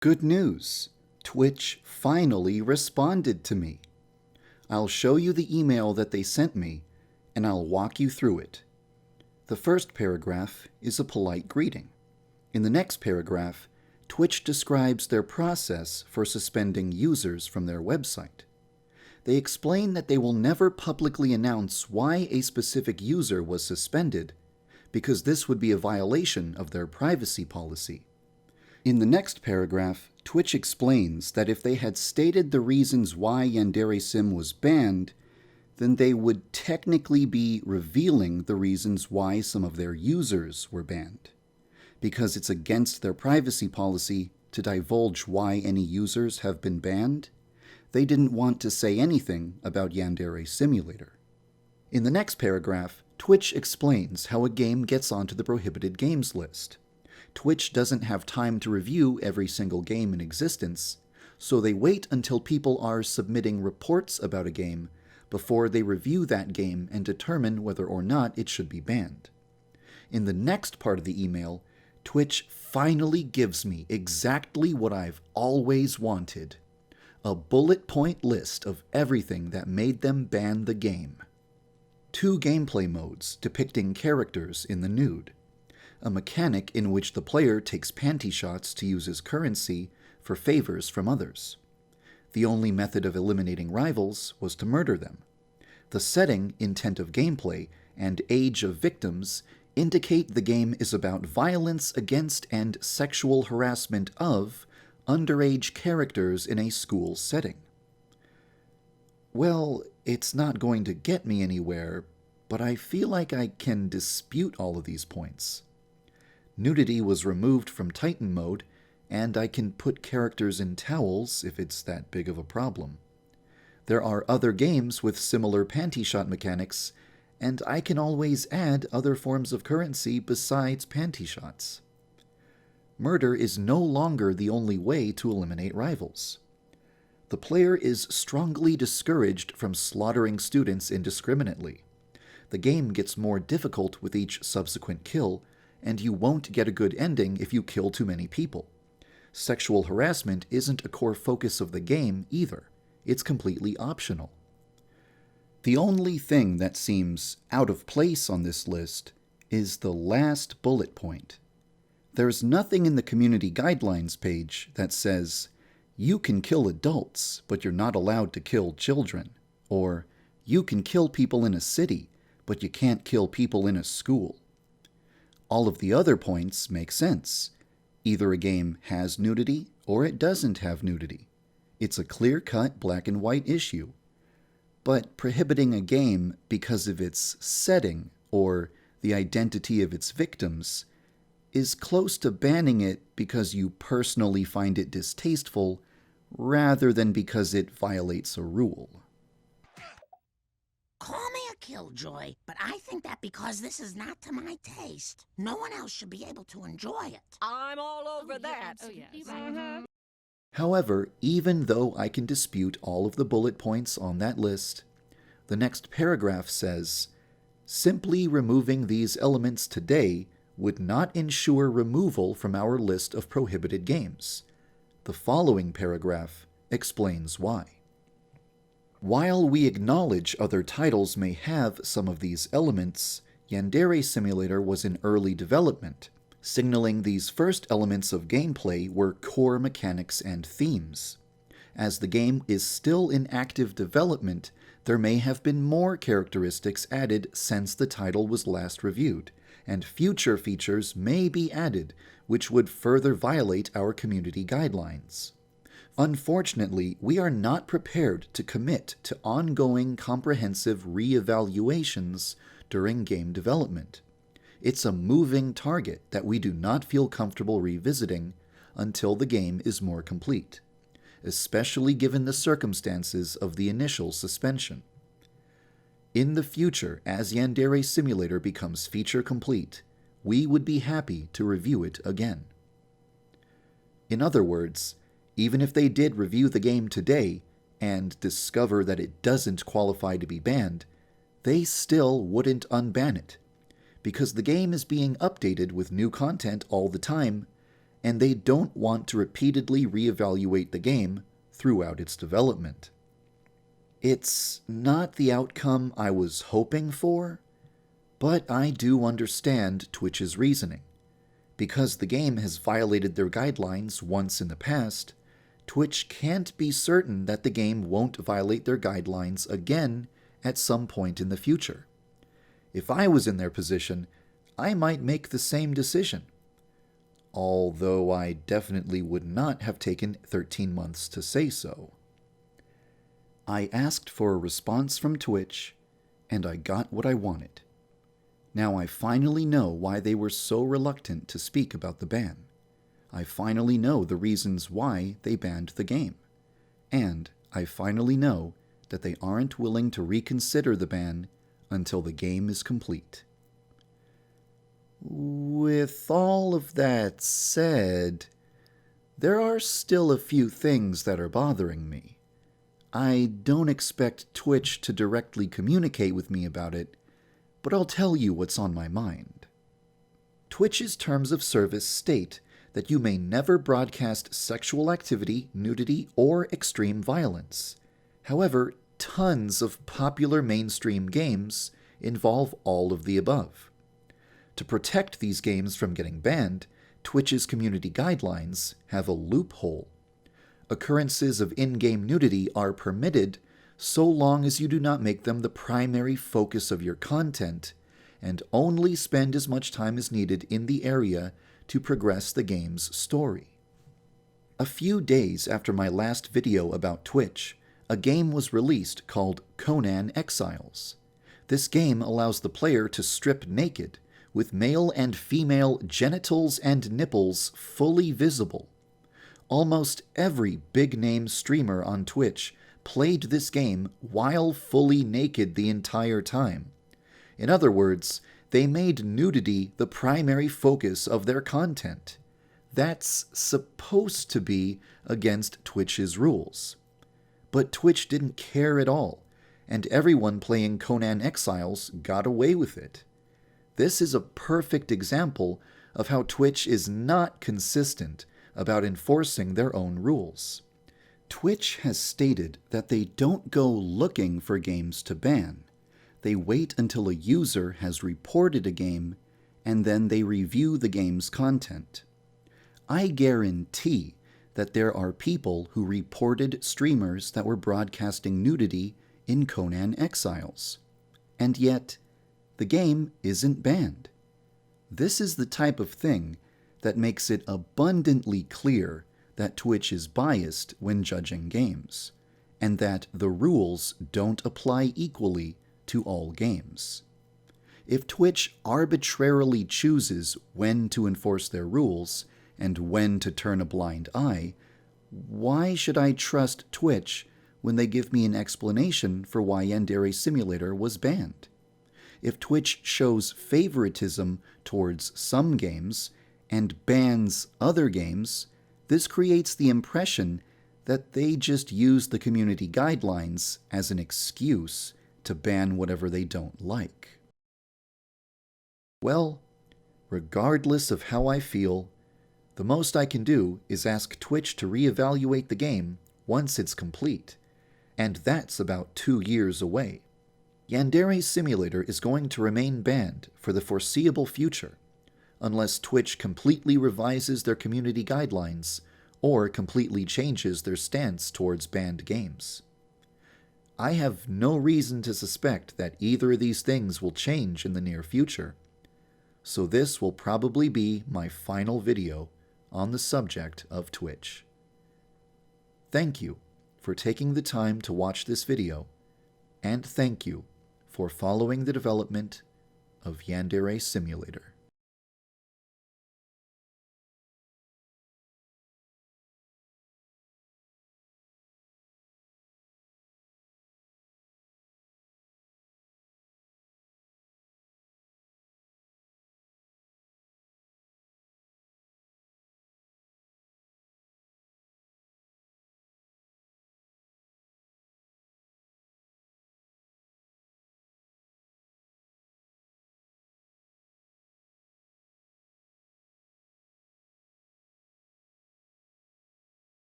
Good news! Twitch finally responded to me. I'll show you the email that they sent me, and I'll walk you through it. The first paragraph is a polite greeting. In the next paragraph, Twitch describes their process for suspending users from their website. They explain that they will never publicly announce why a specific user was suspended, because this would be a violation of their privacy policy. In the next paragraph, Twitch explains that if they had stated the reasons why Yandere Sim was banned, then they would technically be revealing the reasons why some of their users were banned. Because it's against their privacy policy to divulge why any users have been banned, they didn't want to say anything about Yandere Simulator. In the next paragraph, Twitch explains how a game gets onto the prohibited games list. Twitch doesn't have time to review every single game in existence, so they wait until people are submitting reports about a game before they review that game and determine whether or not it should be banned. In the next part of the email, Twitch finally gives me exactly what I've always wanted: a bullet point list of everything that made them ban the game. 2 gameplay modes depicting characters in the nude. A mechanic in which the player takes panty shots to use as currency for favors from others. The only method of eliminating rivals was to murder them. The setting, intent of gameplay, and age of victims indicate the game is about violence against and sexual harassment of underage characters in a school setting. Well, it's not going to get me anywhere, but I feel like I can dispute all of these points. Nudity was removed from Titan mode, and I can put characters in towels if it's that big of a problem. There are other games with similar panty shot mechanics, and I can always add other forms of currency besides panty shots. Murder is no longer the only way to eliminate rivals. The player is strongly discouraged from slaughtering students indiscriminately. The game gets more difficult with each subsequent kill, and you won't get a good ending if you kill too many people. Sexual harassment isn't a core focus of the game either. It's completely optional. The only thing that seems out of place on this list is the last bullet point. There's nothing in the community guidelines page that says, "You can kill adults, but you're not allowed to kill children," or "You can kill people in a city, but you can't kill people in a school." All of the other points make sense. Either a game has nudity or it doesn't have nudity. It's a clear-cut black and white issue. But prohibiting a game because of its setting or the identity of its victims is close to banning it because you personally find it distasteful rather than because it violates a rule. Call me a killjoy, but I think that because this is not to my taste, no one else should be able to enjoy it. I'm all over that. Oh, yes. Mhm. However, even though I can dispute all of the bullet points on that list, the next paragraph says, "Simply removing these elements today would not ensure removal from our list of prohibited games." The following paragraph explains why. While we acknowledge other titles may have some of these elements, Yandere Simulator was in early development, signaling these first elements of gameplay were core mechanics and themes. As the game is still in active development, there may have been more characteristics added since the title was last reviewed, and future features may be added which would further violate our community guidelines. Unfortunately, we are not prepared to commit to ongoing comprehensive re-evaluations during game development. It's a moving target that we do not feel comfortable revisiting until the game is more complete, especially given the circumstances of the initial suspension. In the future, as Yandere Simulator becomes feature complete, we would be happy to review it again. In other words, even if they did review the game today and discover that it doesn't qualify to be banned, they still wouldn't unban it, because the game is being updated with new content all the time, and they don't want to repeatedly reevaluate the game throughout its development. It's not the outcome I was hoping for, but I do understand Twitch's reasoning. Because the game has violated their guidelines once in the past, Twitch can't be certain that the game won't violate their guidelines again at some point in the future. If I was in their position, I might make the same decision. Although I definitely would not have taken 13 months to say so. I asked for a response from Twitch, and I got what I wanted. Now I finally know why they were so reluctant to speak about the ban. I finally know the reasons why they banned the game. And I finally know that they aren't willing to reconsider the ban until the game is complete. With all of that said, there are still a few things that are bothering me. I don't expect Twitch to directly communicate with me about it, but I'll tell you what's on my mind. Twitch's terms of service state that you may never broadcast sexual activity, nudity, or extreme violence. However, tons of popular mainstream games involve all of the above. To protect these games from getting banned, Twitch's community guidelines have a loophole. Occurrences of in-game nudity are permitted so long as you do not make them the primary focus of your content and only spend as much time as needed in the area to progress the game's story. A few days after my last video about Twitch, a game was released called Conan Exiles. This game allows the player to strip naked, with male and female genitals and nipples fully visible. Almost every big-name streamer on Twitch played this game while fully naked the entire time. In other words, they made nudity the primary focus of their content. That's supposed to be against Twitch's rules. But Twitch didn't care at all, and everyone playing Conan Exiles got away with it. This is a perfect example of how Twitch is not consistent about enforcing their own rules. Twitch has stated that they don't go looking for games to ban. They wait until a user has reported a game, and then they review the game's content. I guarantee that there are people who reported streamers that were broadcasting nudity in Conan Exiles. And yet, the game isn't banned. This is the type of thing that makes it abundantly clear that Twitch is biased when judging games, and that the rules don't apply equally to all games. If Twitch arbitrarily chooses when to enforce their rules and when to turn a blind eye, why should I trust Twitch when they give me an explanation for why Yandere Simulator was banned? If Twitch shows favoritism towards some games and bans other games, this creates the impression that they just use the community guidelines as an excuse to ban whatever they don't like. Well, regardless of how I feel, the most I can do is ask Twitch to reevaluate the game once it's complete, and that's about 2 years away. Yandere Simulator is going to remain banned for the foreseeable future, unless Twitch completely revises their community guidelines or completely changes their stance towards banned games. I have no reason to suspect that either of these things will change in the near future, so this will probably be my final video on the subject of Twitch. Thank you for taking the time to watch this video, and thank you for following the development of Yandere Simulator.